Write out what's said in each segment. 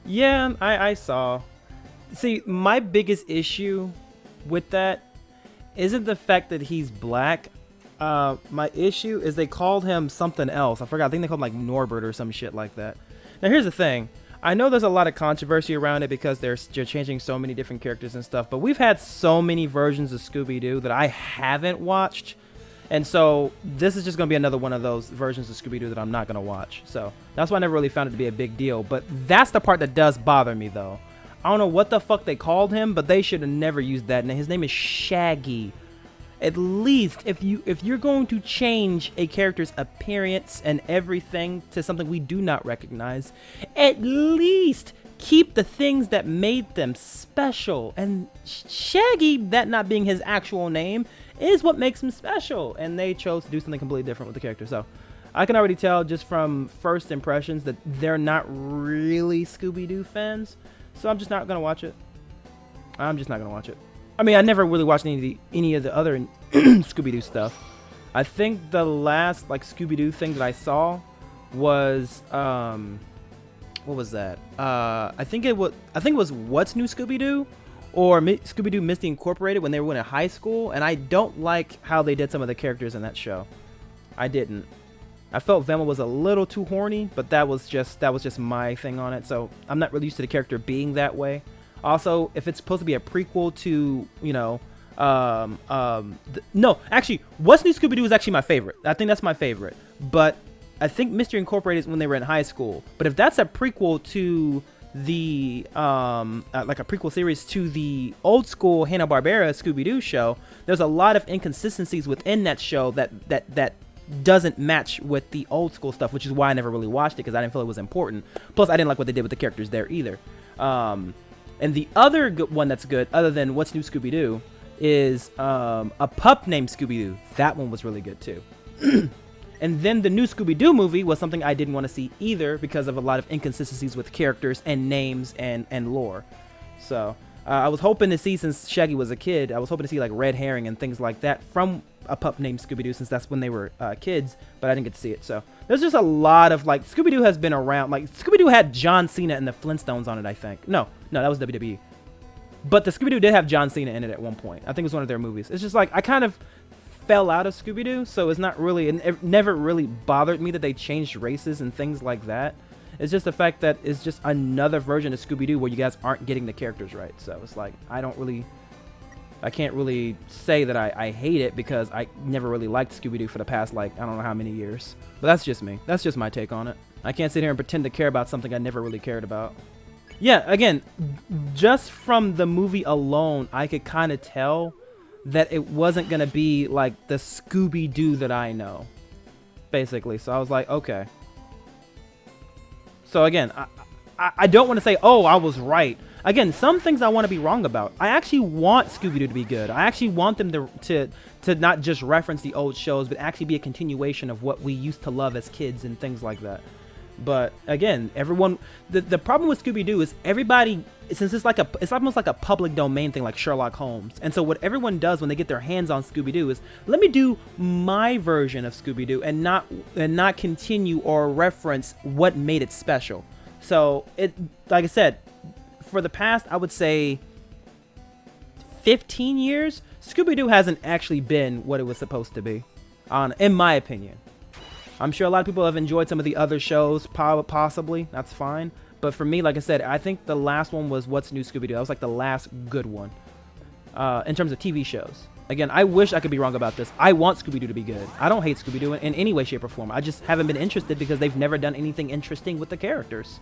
Yeah, I saw. See, my biggest issue with that isn't the fact that he's black. My issue is they called him something else. I forgot. I think they called him like Norbert or some shit like that. Now, here's the thing. I know there's a lot of controversy around it because they're changing so many different characters and stuff, but we've had so many versions of Scooby-Doo that I haven't watched. And so this is just going to be another one of those versions of Scooby-Doo that I'm not going to watch. So that's why I never really found it to be a big deal. But that's the part that does bother me, though. I don't know what the fuck they called him, but they should have never used that. And his name is Shaggy. At least if you're going to change a character's appearance and everything to something we do not recognize, at least keep the things that made them special. And Shaggy, that not being his actual name, is what makes him special. And they chose to do something completely different with the character. So I can already tell just from first impressions that they're not really Scooby-Doo fans. So I'm just not gonna watch it. I'm just not gonna watch it. I mean, I never really watched any of the other Scooby-Doo stuff. I think the last like Scooby-Doo thing that I saw was what was that? I think it was What's New Scooby-Doo or Scooby-Doo Misty Incorporated when they were in high school, and I don't like how they did some of the characters in that show. I didn't. I felt Velma was a little too horny, but that was just my thing on it. So I'm not really used to the character being that way. Also, if it's supposed to be a prequel to, you know, no, actually, What's New Scooby-Doo is actually my favorite. I think that's my favorite. But I think Mystery Incorporated is when they were in high school. But if that's a prequel to the, like a prequel series to the old school Hanna-Barbera Scooby-Doo show, there's a lot of inconsistencies within that show that doesn't match with the old school stuff, which is why I never really watched it because I didn't feel it was important. Plus, I didn't like what they did with the characters there either. And the other one that's good, other than What's New Scooby-Doo, is a pup named Scooby-Doo. That one was really good too. And then the new Scooby-Doo movie was something I didn't want to see either because of a lot of inconsistencies with characters and names and lore. So I was hoping to see, since Shaggy was a kid, I was hoping to see like red herring and things like that from a pup named Scooby-Doo, since that's when they were kids, but I didn't get to see it. So there's just a lot of like, Scooby-Doo has been around. Like Scooby-Doo had John Cena and the Flintstones on it, I think. No, that was WWE. But the Scooby-Doo did have John Cena in it at one point. I think it was one of their movies. It's just like, I kind of fell out of Scooby-Doo, so it's not really, it never really bothered me that they changed races and things like that. It's just the fact that it's just another version of Scooby-Doo where you guys aren't getting the characters right. So it's like, I can't really say that I hate it because I never really liked Scooby-Doo for the past, like, I don't know how many years. But that's just me. That's just my take on it. I can't sit here and pretend to care about something I never really cared about. Yeah, again, just from the movie alone, I could kind of tell that it wasn't going to be like the Scooby-Doo that I know, basically. So I was like, okay. So again, I don't want to say, oh, I was right. Again, some things I want to be wrong about. I actually want Scooby-Doo to be good. I actually want them to not just reference the old shows, but actually be a continuation of what we used to love as kids and things like that. But again, everyone, the problem with Scooby-Doo is everybody, since it's almost like a public domain thing, like Sherlock Holmes. And so what everyone does when they get their hands on Scooby-Doo is, let me do my version of Scooby-Doo and not continue or reference what made it special. So it, like I said, for the past, I would say 15 years, Scooby-Doo hasn't actually been what it was supposed to be, in my opinion. I'm sure a lot of people have enjoyed some of the other shows, possibly. That's fine. But for me, like I said, I think the last one was What's New Scooby-Doo. That was like the last good one in terms of TV shows. Again, I wish I could be wrong about this. I want Scooby-Doo to be good. I don't hate Scooby-Doo in any way, shape, or form. I just haven't been interested because they've never done anything interesting with the characters.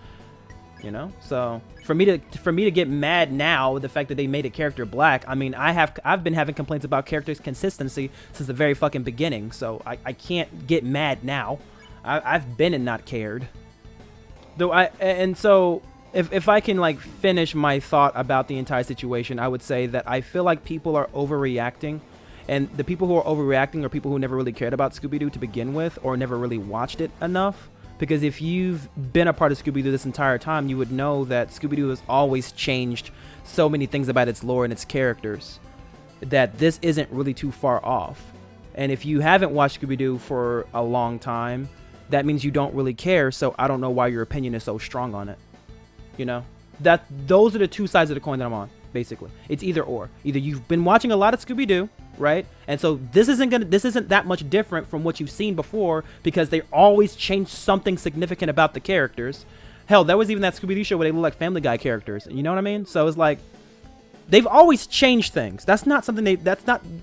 You know, so for me to get mad now with the fact that they made a character black, I mean, I've been having complaints about characters' consistency since the very fucking beginning, so I can't get mad now. I've been and not cared. So if I can like finish my thought about the entire situation, I would say that I feel like people are overreacting, and the people who are overreacting are people who never really cared about Scooby-Doo to begin with, or never really watched it enough. Because if you've been a part of Scooby-Doo this entire time, you would know that Scooby-Doo has always changed so many things about its lore and its characters, that this isn't really too far off. And if you haven't watched Scooby-Doo for a long time, that means you don't really care, so I don't know why your opinion is so strong on it. You know? Those are the two sides of the coin that I'm on, basically. It's either or. Either you've been watching a lot of Scooby-Doo, right? And so this isn't that much different from what you've seen before, because they always change something significant about the characters. Hell, there was even that Scooby-Doo show where they look like Family Guy characters. You know what I mean? So it's like, they've always changed things. That's not something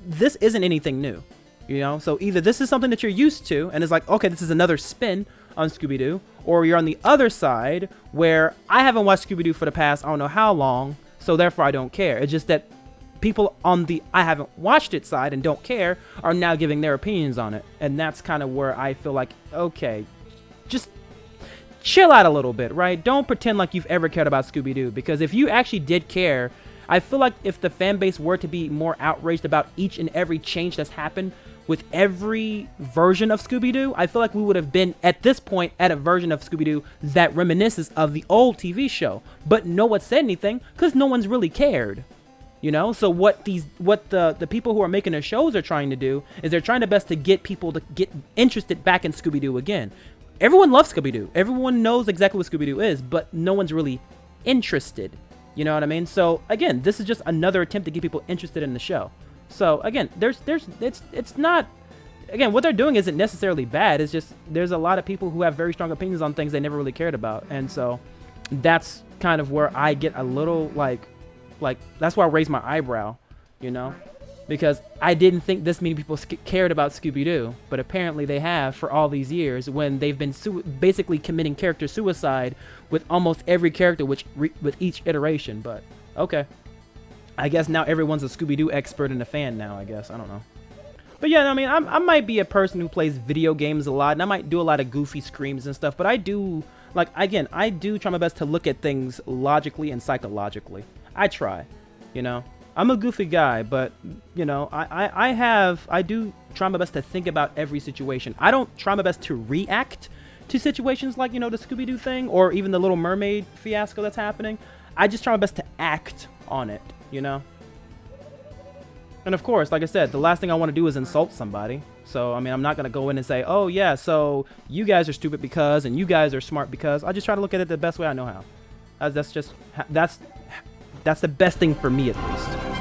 this isn't anything new, you know? So either this is something that you're used to and it's like, okay, this is another spin on Scooby-Doo, or you're on the other side where I haven't watched Scooby-Doo for the past I don't know how long, so therefore I don't care. It's just that people on the I haven't watched it side and don't care are now giving their opinions on it. And that's kind of where I feel like, okay, just chill out a little bit, right? Don't pretend like you've ever cared about Scooby-Doo, because if you actually did care, I feel like if the fan base were to be more outraged about each and every change that's happened with every version of Scooby-Doo, I feel like we would have been at this point at a version of Scooby-Doo that reminisces of the old TV show. But no one said anything because no one's really cared. You know, so what the people who are making the shows are trying to do is they're trying their best to get people to get interested back in Scooby-Doo again. Everyone loves Scooby-Doo. Everyone knows exactly what Scooby-Doo is, but no one's really interested. You know what I mean? So again, this is just another attempt to get people interested in the show. So again, it's not, again, what they're doing isn't necessarily bad. It's just there's a lot of people who have very strong opinions on things they never really cared about, and so that's kind of where I get a little like that's why I raise my eyebrow, you know, because I didn't think this many people cared about Scooby-Doo, but apparently they have for all these years, when they've been basically committing character suicide with almost every character with each iteration. But okay, I guess now everyone's a Scooby-Doo expert and a fan now, I guess. I don't know. But yeah, I mean, I might be a person who plays video games a lot, and I might do a lot of goofy screams and stuff, but I do, like, again, I do try my best to look at things logically and psychologically. I try, you know. I'm a goofy guy, but, you know, I do try my best to think about every situation. I don't try my best to react to situations like, you know, the Scooby-Doo thing or even the Little Mermaid fiasco that's happening. I just try my best to act on it, you know. And of course, like I said, the last thing I want to do is insult somebody. So, I mean, I'm not going to go in and say, oh, yeah, so you guys are stupid because, and you guys are smart because. I just try to look at it the best way I know how. That's the best thing for me, at least.